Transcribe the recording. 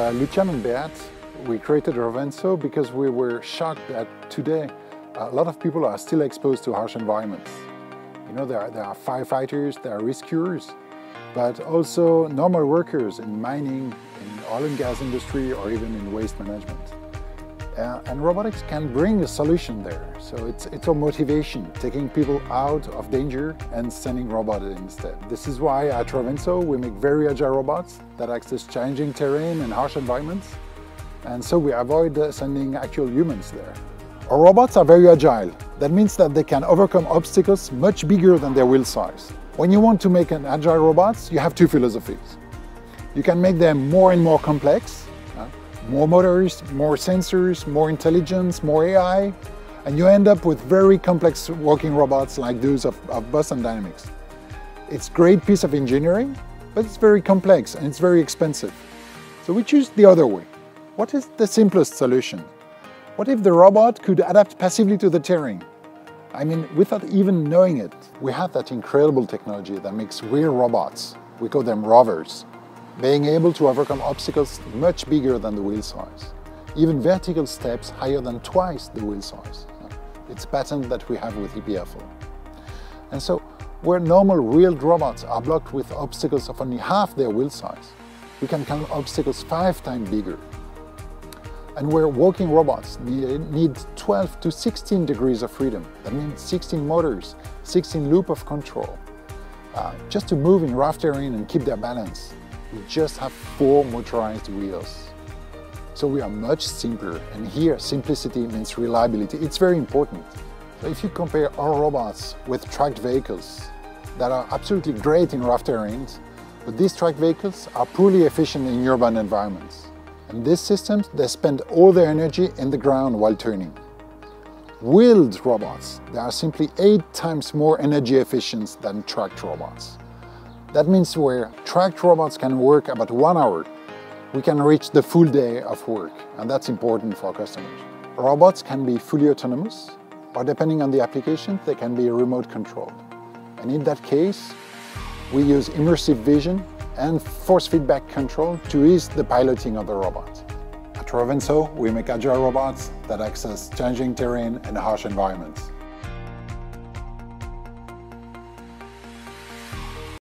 Lucian and Beat, we created Rovenso because we were shocked that today a lot of people are still exposed to harsh environments. You know, there are firefighters, there are rescuers, but also normal workers in mining, in oil and gas industry, or even in waste management. And robotics can bring a solution there. So it's a motivation, taking people out of danger and sending robots instead. This is why at Rovenso we make very agile robots that access challenging terrain and harsh environments. And so we avoid sending actual humans there. Our robots are very agile. That means that they can overcome obstacles much bigger than their wheel size. When you want to make an agile robots, you have two philosophies. You can make them more and more complex, more motors, more sensors, more intelligence, more AI, and you end up with very complex walking robots like those of Boston Dynamics. It's a great piece of engineering, but it's very complex and it's very expensive. So we choose the other way. What is the simplest solution? What if the robot could adapt passively to the terrain? I mean, without even knowing it, we have that incredible technology that makes real robots. We call them rovers, being able to overcome obstacles much bigger than the wheel size, even vertical steps higher than twice the wheel size. It's a patent that we have with EPFL. And so, where normal wheeled robots are blocked with obstacles of only half their wheel size, we can count obstacles 5 times bigger. And where walking robots need 12 to 16 degrees of freedom, that means 16 motors, 16 loops of control, just to move in rough terrain and keep their balance. We just have 4 motorized wheels. So we are much simpler, and here simplicity means reliability. It's very important. So if you compare our robots with tracked vehicles that are absolutely great in rough terrains, but these tracked vehicles are poorly efficient in urban environments. And these systems, they spend all their energy in the ground while turning. Wheeled robots, they are simply 8 times more energy efficient than tracked robots. That means where tracked robots can work about 1 hour, we can reach the full day of work, and that's important for customers. Robots can be fully autonomous, or depending on the application, they can be remote controlled. And in that case, we use immersive vision and force feedback control to ease the piloting of the robot. At Rovenso, we make agile robots that access challenging terrain and harsh environments.